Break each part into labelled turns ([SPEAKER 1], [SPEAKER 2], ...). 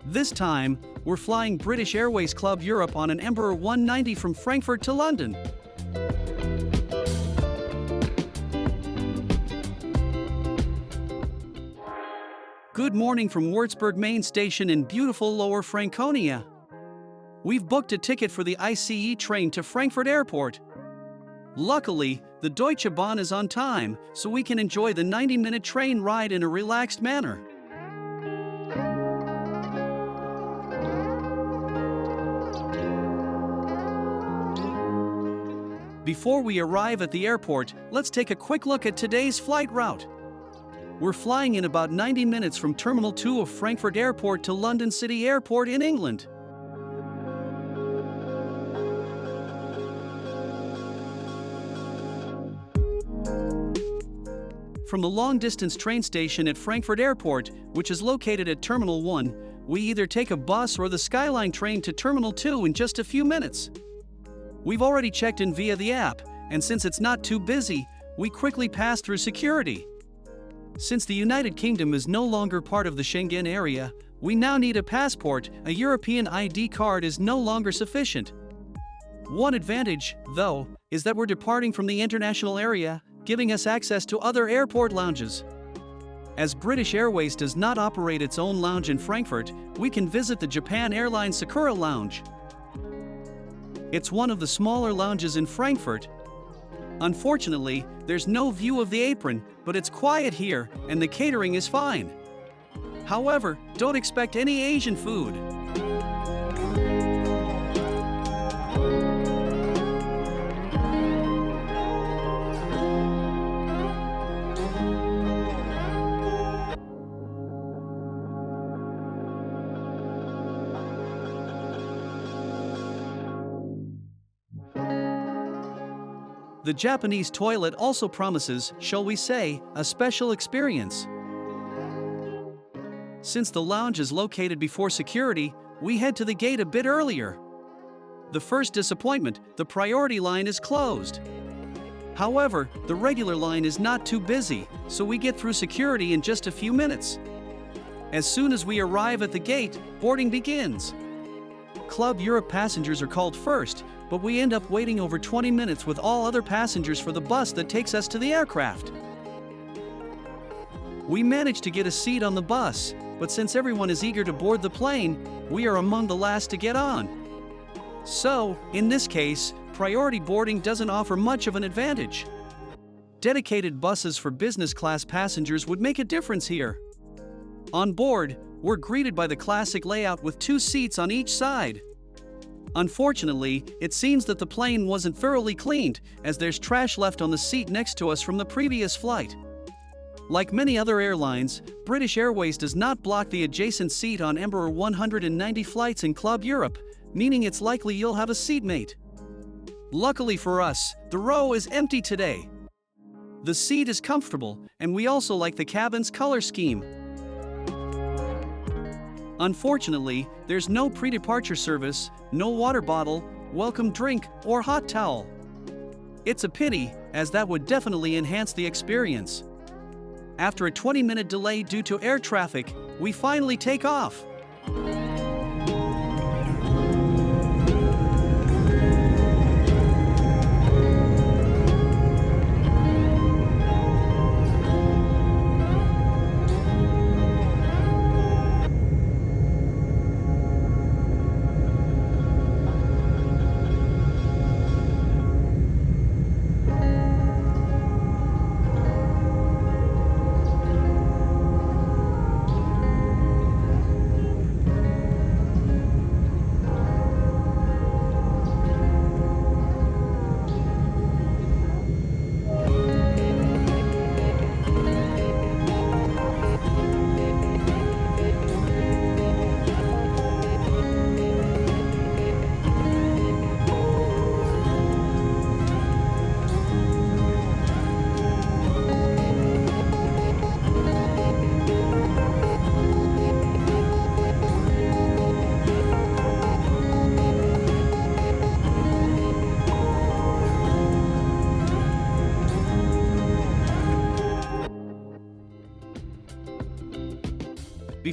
[SPEAKER 1] This time, we're flying British Airways Club Europe on an Embraer 190 from Frankfurt to London. Good morning from Würzburg main station in beautiful Lower Franconia. We've booked a ticket for the ICE train to Frankfurt Airport. Luckily, the Deutsche Bahn is on time, so we can enjoy the 90-minute train ride in a relaxed manner. Before we arrive at the airport, let's take a quick look at today's flight route. We're flying in about 90 minutes from Terminal 2 of Frankfurt Airport to London City Airport in England. From the long-distance train station at Frankfurt Airport, which is located at Terminal 1, we either take a bus or the Skyline train to Terminal 2 in just a few minutes. We've already checked in via the app, and since it's not too busy, we quickly pass through security. Since the United Kingdom is no longer part of the Schengen area, we now need a passport. A European ID card is no longer sufficient. One advantage, though, is that we're departing from the international area, giving us access to other airport lounges. As British Airways does not operate its own lounge in Frankfurt, we can visit the Japan Airlines Sakura Lounge. It's one of the smaller lounges in Frankfurt. Unfortunately, there's no view of the apron, but it's quiet here, and the catering is fine. However, don't expect any Asian food. The Japanese toilet also promises, shall we say, a special experience. Since the lounge is located before security, we head to the gate a bit earlier. The first disappointment, the priority line is closed. However, the regular line is not too busy, so we get through security in just a few minutes. As soon as we arrive at the gate, boarding begins. Club Europe passengers are called first, but we end up waiting over 20 minutes with all other passengers for the bus that takes us to the aircraft. We manage to get a seat on the bus, but since everyone is eager to board the plane, we are among the last to get on. So, in this case, priority boarding doesn't offer much of an advantage. Dedicated buses for business class passengers would make a difference here. On board, we're greeted by the classic layout with 2 seats on each side. Unfortunately, it seems that the plane wasn't thoroughly cleaned, as there's trash left on the seat next to us from the previous flight. Like many other airlines, British Airways does not block the adjacent seat on Embraer 190 flights in Club Europe, meaning it's likely you'll have a seatmate. Luckily for us, the row is empty today. The seat is comfortable, and we also like the cabin's color scheme. Unfortunately, there's no pre-departure service, no water bottle, welcome drink, or hot towel. It's a pity, as that would definitely enhance the experience. After a 20-minute delay due to air traffic, we finally take off.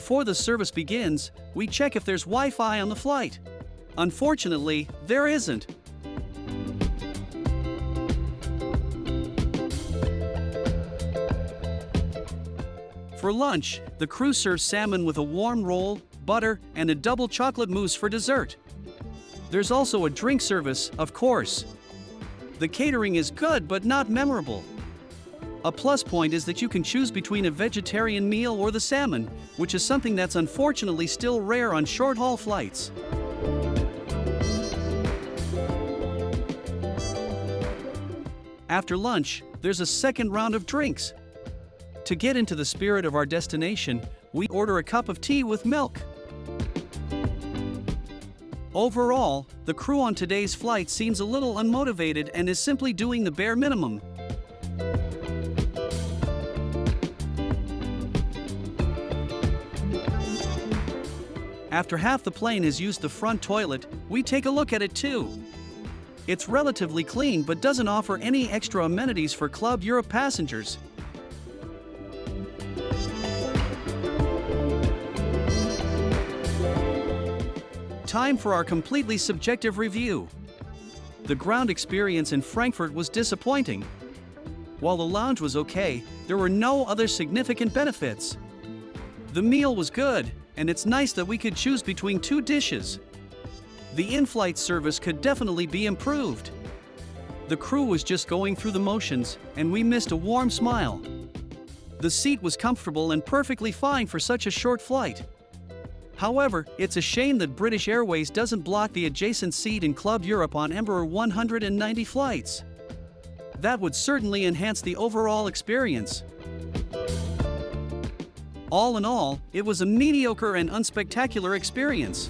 [SPEAKER 1] Before the service begins, we check if there's Wi-Fi on the flight. Unfortunately, there isn't. For lunch, the crew serves salmon with a warm roll, butter, and a double chocolate mousse for dessert. There's also a drink service, of course. The catering is good but not memorable. A plus point is that you can choose between a vegetarian meal or the salmon, which is something that's unfortunately still rare on short-haul flights. After lunch, there's a second round of drinks. To get into the spirit of our destination, we order a cup of tea with milk. Overall, the crew on today's flight seems a little unmotivated and is simply doing the bare minimum. After half the plane has used the front toilet, we take a look at it too. It's relatively clean but doesn't offer any extra amenities for Club Europe passengers. Time for our completely subjective review. The ground experience in Frankfurt was disappointing. While the lounge was okay, there were no other significant benefits. The meal was good, and it's nice that we could choose between two dishes. The in-flight service could definitely be improved. The crew was just going through the motions, and we missed a warm smile. The seat was comfortable and perfectly fine for such a short flight. However, it's a shame that British Airways doesn't block the adjacent seat in Club Europe on Embraer 190 flights. That would certainly enhance the overall experience. All in all, it was a mediocre and unspectacular experience.